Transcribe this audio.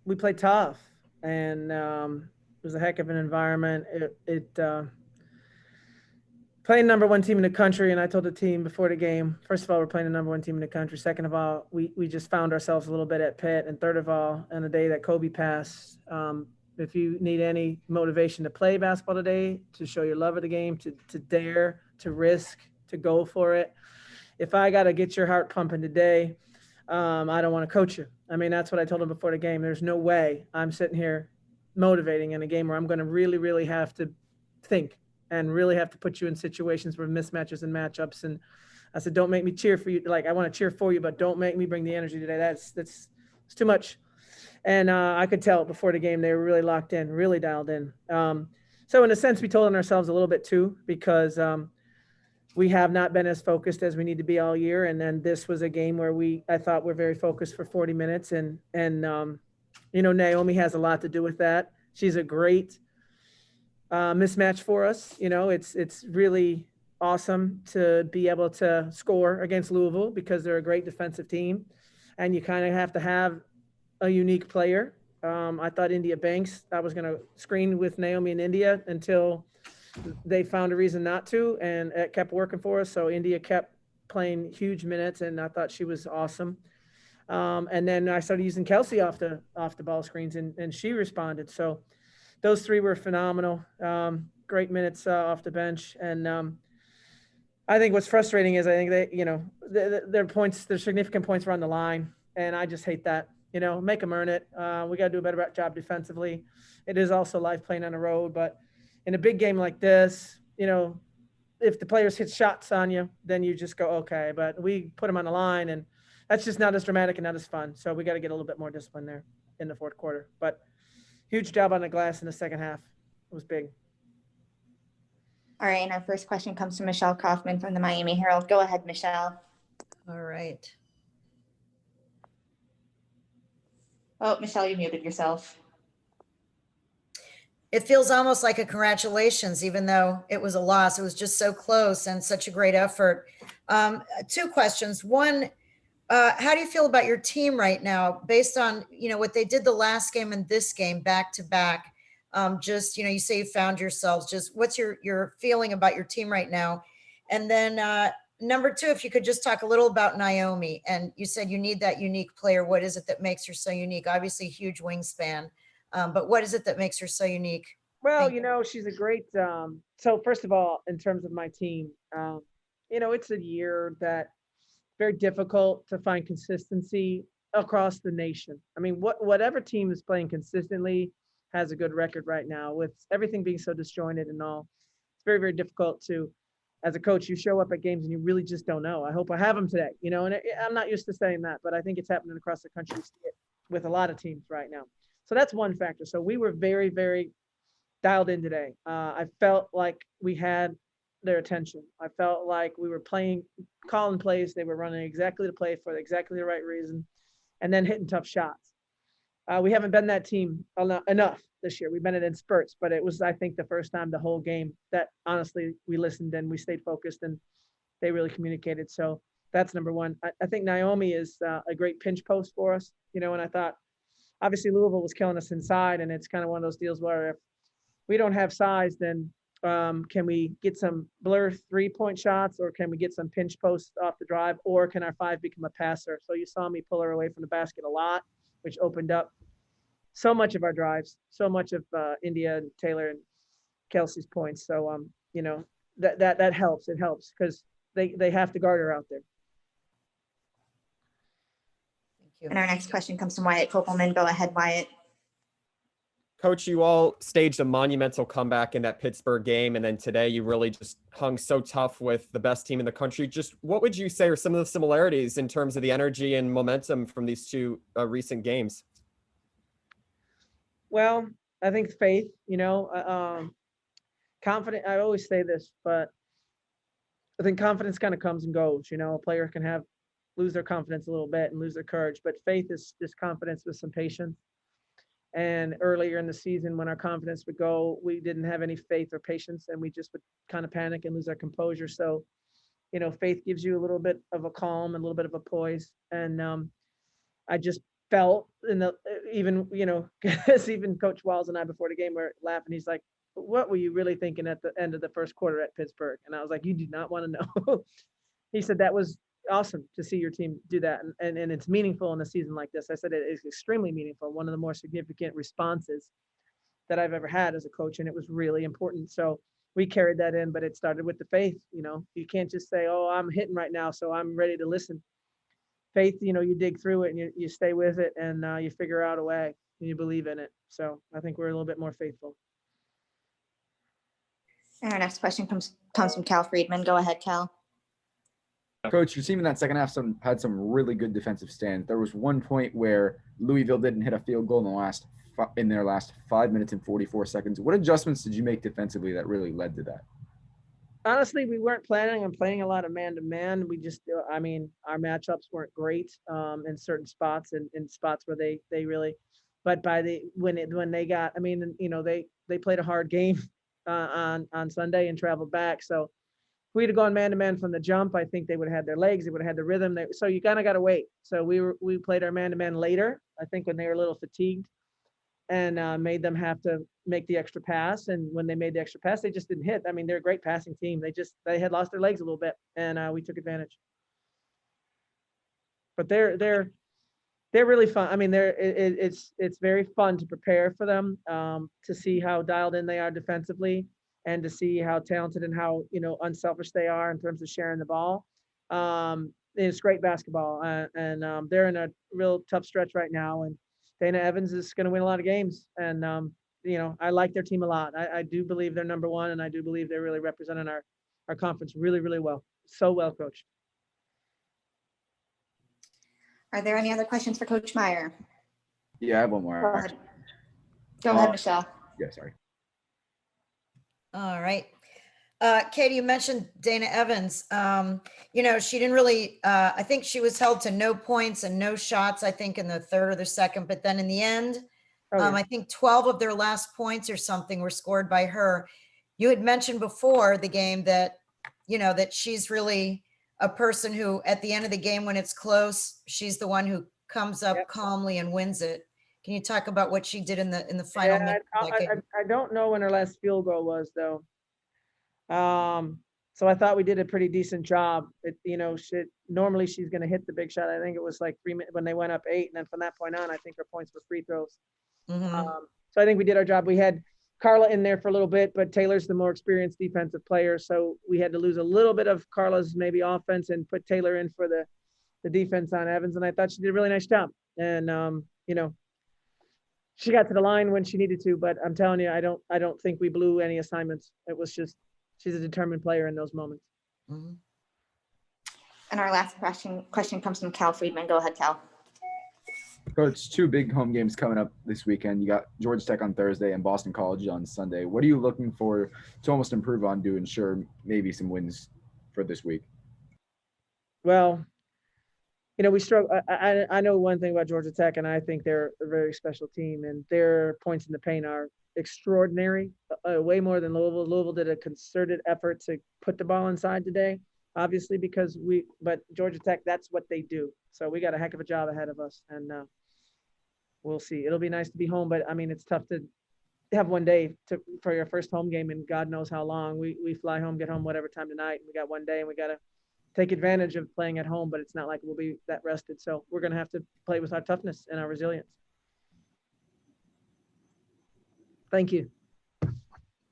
we played tough, and it was a heck of an environment. Playing number one team in the country, and I told the team before the game, first of all, we're playing the number one team in the country. Second of all, we just found ourselves a little bit at Pitt, and third of all, on the day that Kobe passed, if you need any motivation to play basketball today, to show your love of the game, to dare, to risk, to go for it. If I got to get your heart pumping today, I don't want to coach you. I mean, that's what I told him before the game. There's no way I'm sitting here motivating in a game where I'm going to really, really have to think and really have to put you in situations where mismatches and matchups. And I said, don't make me cheer for you. Like, I want to cheer for you, but don't make me bring the energy today. That's it's too much. And I could tell before the game they were really locked in, really dialed in. So in a sense, we told on ourselves a little bit too, because we have not been as focused as we need to be all year. And then this was a game where I thought we're very focused for 40 minutes. And Naomi has a lot to do with that. She's a great mismatch for us. It's really awesome to be able to score against Louisville because they're a great defensive team. And you kind of have to have a unique player. I thought India Banks, I was going to screen with Naomi in India until they found a reason not to, and it kept working for us. So India kept playing huge minutes, and I thought she was awesome. And then I started using Kelsey off the ball screens, and she responded. So those three were phenomenal. Great minutes off the bench, and I think what's frustrating is I think their points, their significant points were on the line, and I just hate that. Make them earn it. We got to do a better job defensively. It is also life playing on the road, but in a big game like this, if the players hit shots on you, then you just go, okay. But we put them on the line, and that's just not as dramatic and not as fun. So we got to get a little bit more discipline there in the fourth quarter. But huge job on the glass in the second half. It was big. All right, and our first question comes from Michelle Kaufman from the Miami Herald. Go ahead, Michelle. All right. Oh, Michelle, you muted yourself. It feels almost like a congratulations, even though it was a loss. It was just so close and such a great effort. Two questions. One, how do you feel about your team right now, based on what they did the last game and this game back to back? Just you say you found yourselves. Just what's your feeling about your team right now? And then number two, if you could just talk a little about Naomi. And you said you need that unique player. What is it that makes her so unique? Obviously, huge wingspan. But what is it that makes her so unique? Well, Thank you. she's a great. So first of all, in terms of my team, it's a year that very difficult to find consistency across the nation. I mean, whatever team is playing consistently has a good record right now. With everything being so disjointed and all, it's very, very difficult to, as a coach, you show up at games and you really just don't know. I hope I have them today, and I'm not used to saying that, but I think it's happening across the country with a lot of teams right now. So that's one factor. So we were very, very dialed in today. I felt like we had their attention. I felt like we were playing, calling plays. They were running exactly the play for exactly the right reason, and then hitting tough shots. We haven't been that team enough this year. We've been it in spurts, but it was, I think, the first time the whole game that honestly we listened and we stayed focused and they really communicated. So that's number one. I think Naomi is a great pinch post for us, and I thought obviously Louisville was killing us inside, and it's kind of one of those deals where if we don't have size, then can we get some blur 3-point shots, or can we get some pinch posts off the drive, or can our five become a passer? So you saw me pull her away from the basket a lot, which opened up so much of our drives, so much of India and Taylor and Kelsey's points. So that helps. It helps because they have to guard her out there. Thank you. And our next question comes from Wyatt Kopelman. Go ahead, Wyatt. Coach, you all staged a monumental comeback in that Pittsburgh game, and then today you really just hung so tough with the best team in the country. Just what would you say are some of the similarities in terms of the energy and momentum from these two recent games? Well, I think faith, confident. I always say this, but I think confidence kind of comes and goes. A player can lose their confidence a little bit and lose their courage, but faith is just confidence with some patience. And earlier in the season, when our confidence would go, we didn't have any faith or patience, and we just would kind of panic and lose our composure. So, faith gives you a little bit of a calm, a little bit of a poise. And I just felt in the even because even Coach Walls and I before the game were laughing. He's like, "What were you really thinking at the end of the first quarter at Pittsburgh?" And I was like, "You do not want to know." He said that was awesome to see your team do that, and it's meaningful in a season like this. I said it is extremely meaningful. One of the more significant responses that I've ever had as a coach, and it was really important. So we carried that in, but it started with the faith. You can't just say, "Oh, I'm hitting right now, so I'm ready to listen." Faith, you dig through it and you stay with it, and you figure out a way and you believe in it. So I think we're a little bit more faithful. And our next question comes from Cal Friedman. Go ahead, Cal. Coach, your team in that second half had some really good defensive stands. There was one point where Louisville didn't hit a field goal in their last 5 minutes and 44 seconds. What adjustments did you make defensively that really led to that? Honestly, we weren't planning on playing a lot of man-to-man. We just, our matchups weren't great in certain spots and in spots where they really, but when they got, they played a hard game on Sunday and traveled back. So if we'd have gone man-to-man from the jump, I think they would have had their legs, they would have had the rhythm. So you kind of got to wait. So we played our man-to-man later, I think when they were a little fatigued, and made them have to make the extra pass. And when they made the extra pass, they just didn't hit. They're a great passing team. They had lost their legs a little bit, and we took advantage. But they're really fun. It's very fun to prepare for them, to see how dialed in they are defensively, and to see how talented and how unselfish they are in terms of sharing the ball. It's great basketball, and they're in a real tough stretch right now. And Dana Evans is going to win a lot of games, and I like their team a lot. I do believe they're number one, and I do believe they're really representing our conference really, really well. So well coached. Are there any other questions for Coach Meier? Yeah, I have one more. Go ahead, Michelle. Yeah, sorry. All right. Katie, you mentioned Dana Evans. She didn't really, I think she was held to no points and no shots, I think in the third or the second, but then in the end, I think 12 of their last points or something were scored by her. You had mentioned before the game that, that she's really a person who at the end of the game, when it's close, she's the one who comes up calmly and wins it. Can you talk about what she did in the final minute? I don't know when her last field goal was, though. So I thought we did a pretty decent job. Normally she's going to hit the big shot. I think it was like 3 minutes when they went up 8. And then from that point on, I think her points were free throws. Mm-hmm. So I think we did our job. We had Carla in there for a little bit, but Taylor's the more experienced defensive player. So we had to lose a little bit of Carla's maybe offense and put Taylor in for the defense on Evans. And I thought she did a really nice job. And, she got to the line when she needed to, but I'm telling you, I don't think we blew any assignments. It was just, she's a determined player in those moments. Mm-hmm. And our last question comes from Cal Friedman. Go ahead, Cal. Coach, 2 big home games coming up this weekend. You got Georgia Tech on Thursday and Boston College on Sunday. What are you looking for to almost improve on to ensure maybe some wins for this week? Well, we struggle. I know one thing about Georgia Tech, and I think they're a very special team, and their points in the paint are extraordinary, way more than Louisville. Louisville did a concerted effort to put the ball inside today, obviously, but Georgia Tech, that's what they do. So we got a heck of a job ahead of us, and we'll see. It'll be nice to be home, but it's tough to have one day for your first home game, and God knows how long. We fly home, get home whatever time tonight, and we got one day, and we got to take advantage of playing at home, but it's not like we'll be that rested. So we're going to have to play with our toughness and our resilience. Thank you.